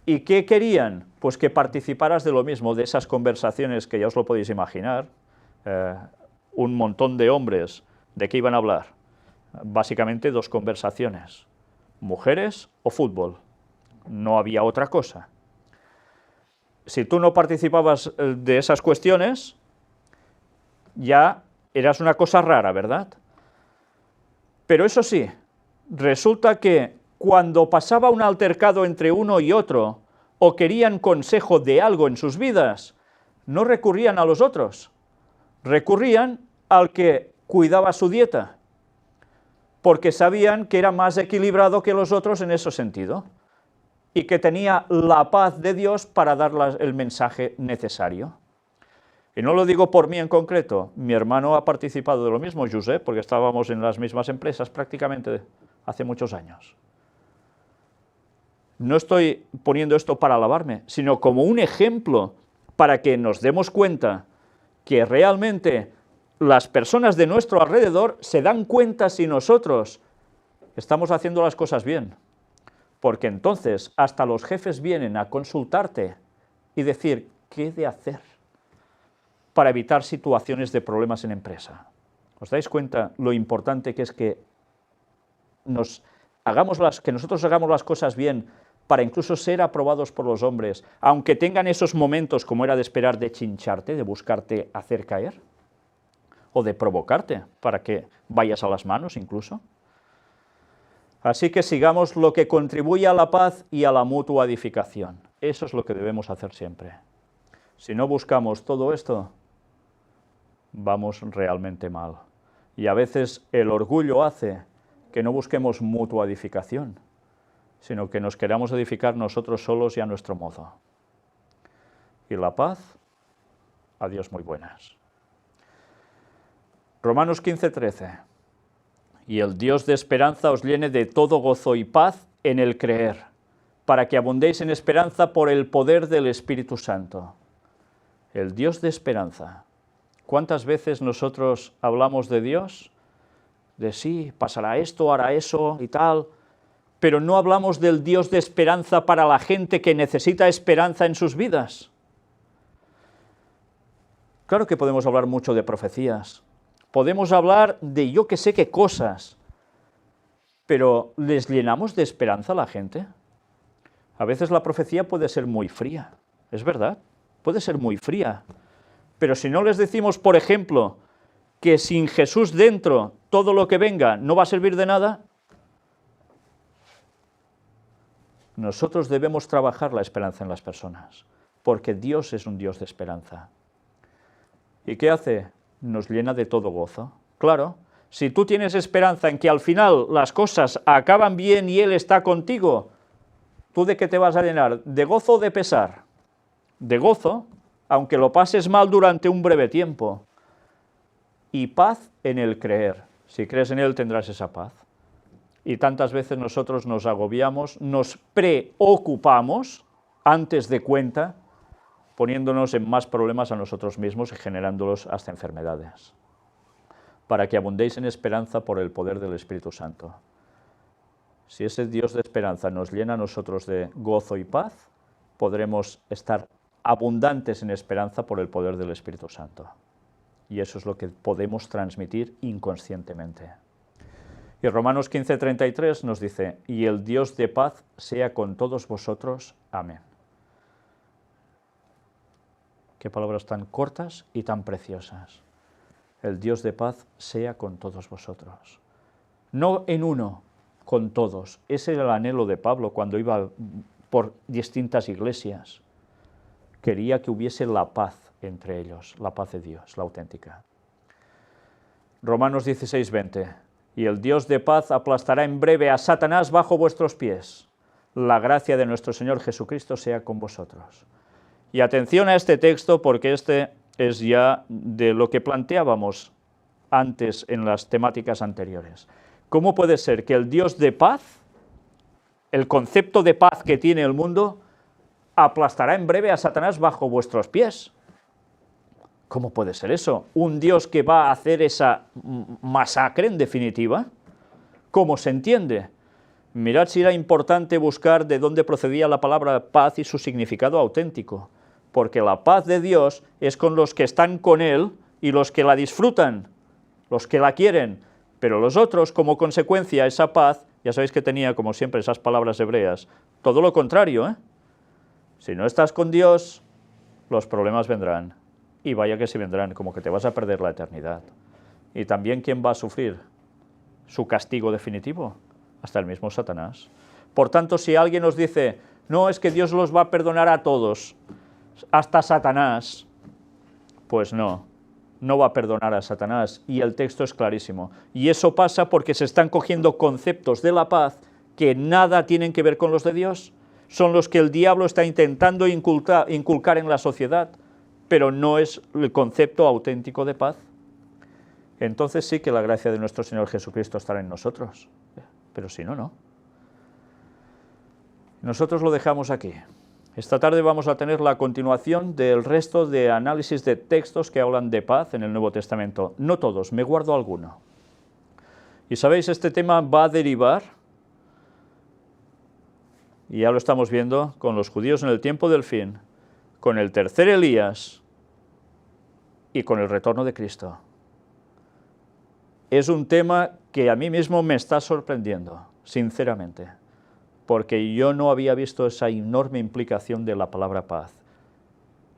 ¿Y qué querían? Pues que participaras de lo mismo, de esas conversaciones que ya os lo podéis imaginar. Un montón de hombres, ¿de qué iban a hablar? Básicamente dos conversaciones, mujeres o fútbol. No había otra cosa. Si tú no participabas de esas cuestiones, ya eras una cosa rara, ¿verdad? Pero eso sí, resulta que cuando pasaba un altercado entre uno y otro, o querían consejo de algo en sus vidas, no recurrían a los otros, recurrían al que cuidaba su dieta, porque sabían que era más equilibrado que los otros en ese sentido, y que tenía la paz de Dios para dar el mensaje necesario. Y no lo digo por mí en concreto, mi hermano ha participado de lo mismo, Josep, porque estábamos en las mismas empresas prácticamente hace muchos años. No estoy poniendo esto para alabarme, sino como un ejemplo para que nos demos cuenta que realmente las personas de nuestro alrededor se dan cuenta si nosotros estamos haciendo las cosas bien. Porque entonces hasta los jefes vienen a consultarte y decir qué he de hacer para evitar situaciones de problemas en empresa. ¿Os dais cuenta lo importante que es que nosotros hagamos las cosas bien para incluso ser aprobados por los hombres, aunque tengan esos momentos, como era de esperar, de chincharte, de buscarte hacer caer, o de provocarte para que vayas a las manos incluso? Así que sigamos lo que contribuye a la paz y a la mutua edificación. Eso es lo que debemos hacer siempre. Si no buscamos todo esto, vamos realmente mal. Y a veces el orgullo hace que no busquemos mutua edificación, sino que nos queramos edificar nosotros solos y a nuestro modo. Y la paz, a Dios muy buenas. Romanos 15:13. Y el Dios de esperanza os llene de todo gozo y paz en el creer, para que abundéis en esperanza por el poder del Espíritu Santo. El Dios de esperanza. ¿Cuántas veces nosotros hablamos de Dios? De sí, pasará esto, hará eso y tal, pero no hablamos del Dios de esperanza para la gente que necesita esperanza en sus vidas. Claro que podemos hablar mucho de profecías, podemos hablar de yo que sé qué cosas, pero ¿les llenamos de esperanza a la gente? A veces la profecía puede ser muy fría, es verdad, puede ser muy fría, pero si no les decimos, por ejemplo, que sin Jesús dentro todo lo que venga no va a servir de nada, nosotros debemos trabajar la esperanza en las personas, porque Dios es un Dios de esperanza. ¿Y qué hace? Nos llena de todo gozo. Claro, si tú tienes esperanza en que al final las cosas acaban bien y Él está contigo, ¿tú de qué te vas a llenar? ¿De gozo o de pesar? De gozo, aunque lo pases mal durante un breve tiempo. Y paz en el creer. Si crees en Él tendrás esa paz. Y tantas veces nosotros nos agobiamos, nos preocupamos antes de cuenta, poniéndonos en más problemas a nosotros mismos y generándolos hasta enfermedades. Para que abundéis en esperanza por el poder del Espíritu Santo. Si ese Dios de esperanza nos llena a nosotros de gozo y paz, podremos estar abundantes en esperanza por el poder del Espíritu Santo. Y eso es lo que podemos transmitir inconscientemente. Y Romanos 15:33 nos dice, y el Dios de paz sea con todos vosotros. Amén. Qué palabras tan cortas y tan preciosas. El Dios de paz sea con todos vosotros. No en uno, con todos. Ese era el anhelo de Pablo cuando iba por distintas iglesias. Quería que hubiese la paz entre ellos, la paz de Dios, la auténtica. Romanos 16:20. Y el Dios de paz aplastará en breve a Satanás bajo vuestros pies. La gracia de nuestro Señor Jesucristo sea con vosotros. Y atención a este texto, porque este es ya de lo que planteábamos antes en las temáticas anteriores. ¿Cómo puede ser que el Dios de paz, el concepto de paz que tiene el mundo, aplastará en breve a Satanás bajo vuestros pies? ¿Cómo puede ser eso? ¿Un Dios que va a hacer esa masacre en definitiva? ¿Cómo se entiende? Mirad si era importante buscar de dónde procedía la palabra paz y su significado auténtico, porque la paz de Dios es con los que están con Él y los que la disfrutan, los que la quieren, pero los otros, como consecuencia, esa paz, ya sabéis que tenía, como siempre, esas palabras hebreas, todo lo contrario, ¿eh? Si no estás con Dios, los problemas vendrán, y vaya que sí vendrán, como que te vas a perder la eternidad. Y también, ¿quién va a sufrir su castigo definitivo? Hasta el mismo Satanás. Por tanto, si alguien nos dice, no, es que Dios los va a perdonar a todos, hasta Satanás, pues no va a perdonar a Satanás, y el texto es clarísimo. Y eso pasa porque se están cogiendo conceptos de la paz que nada tienen que ver con los de Dios, son los que el diablo está intentando inculcar en la sociedad, pero no es el concepto auténtico de paz. Entonces sí que la gracia de nuestro Señor Jesucristo estará en nosotros, pero si no, no. Nosotros lo dejamos aquí. Esta tarde vamos a tener la continuación del resto de análisis de textos que hablan de paz en el Nuevo Testamento. No todos, me guardo alguno. Y sabéis, este tema va a derivar, y ya lo estamos viendo, con los judíos en el tiempo del fin, con el tercer Elías y con el retorno de Cristo. Es un tema que a mí mismo me está sorprendiendo, sinceramente, porque yo no había visto esa enorme implicación de la palabra paz.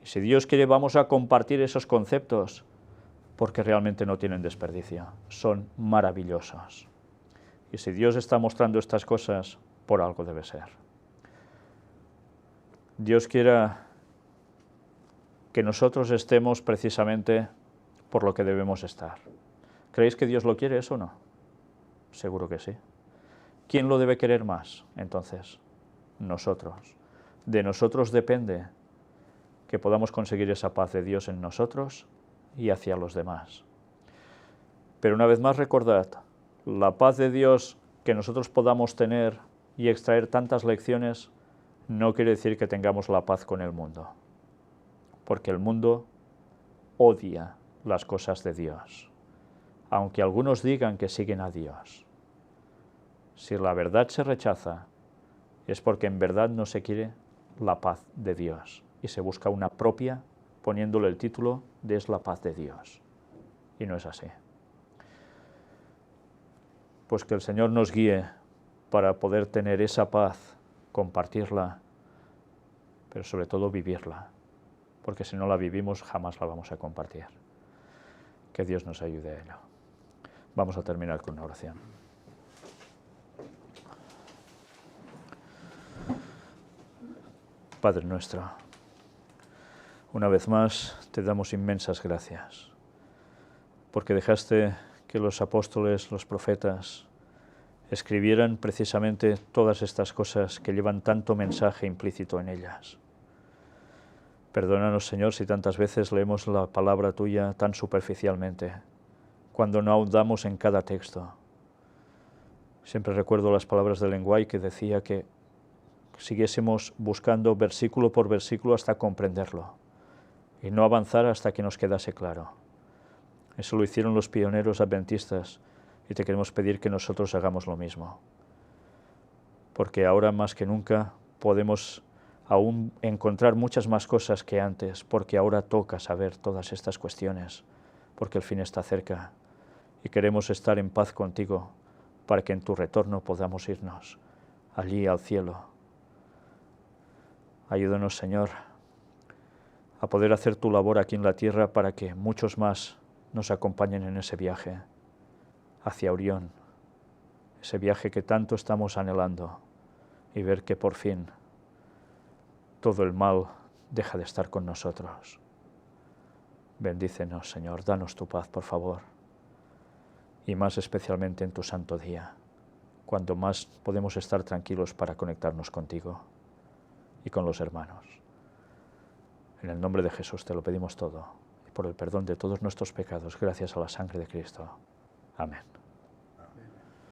Y si Dios quiere, vamos a compartir esos conceptos, porque realmente no tienen desperdicio, son maravillosos. Y si Dios está mostrando estas cosas, por algo debe ser. Dios quiera que nosotros estemos precisamente por lo que debemos estar. ¿Creéis que Dios lo quiere eso o no? Seguro que sí. ¿Quién lo debe querer más, entonces? Nosotros. De nosotros depende que podamos conseguir esa paz de Dios en nosotros y hacia los demás. Pero una vez más recordad, la paz de Dios que nosotros podamos tener y extraer tantas lecciones no quiere decir que tengamos la paz con el mundo, porque el mundo odia las cosas de Dios, aunque algunos digan que siguen a Dios. Si la verdad se rechaza, es porque en verdad no se quiere la paz de Dios y se busca una propia, poniéndole el título de es la paz de Dios. Y no es así. Pues que el Señor nos guíe para poder tener esa paz, compartirla, pero sobre todo vivirla, porque si no la vivimos jamás la vamos a compartir. Que Dios nos ayude a ello. Vamos a terminar con una oración. Padre nuestro, una vez más te damos inmensas gracias, porque dejaste que los apóstoles, los profetas, escribieran precisamente todas estas cosas que llevan tanto mensaje implícito en ellas. Perdónanos, Señor, si tantas veces leemos la palabra tuya tan superficialmente, cuando no ahondamos en cada texto. Siempre recuerdo las palabras de Lenguay que decía que siguiésemos buscando versículo por versículo hasta comprenderlo y no avanzar hasta que nos quedase claro. Eso lo hicieron los pioneros adventistas y te queremos pedir que nosotros hagamos lo mismo, porque ahora más que nunca podemos aún encontrar muchas más cosas que antes, porque ahora toca saber todas estas cuestiones, porque el fin está cerca y queremos estar en paz contigo para que en tu retorno podamos irnos allí al cielo. Ayúdanos, Señor, a poder hacer tu labor aquí en la tierra para que muchos más nos acompañen en ese viaje hacia Orión, ese viaje que tanto estamos anhelando, y ver que por fin todo el mal deja de estar con nosotros. Bendícenos, Señor, danos tu paz, por favor, y más especialmente en tu santo día, cuando más podemos estar tranquilos para conectarnos contigo y con los hermanos. En el nombre de Jesús te lo pedimos todo, y por el perdón de todos nuestros pecados, gracias a la sangre de Cristo. Amén.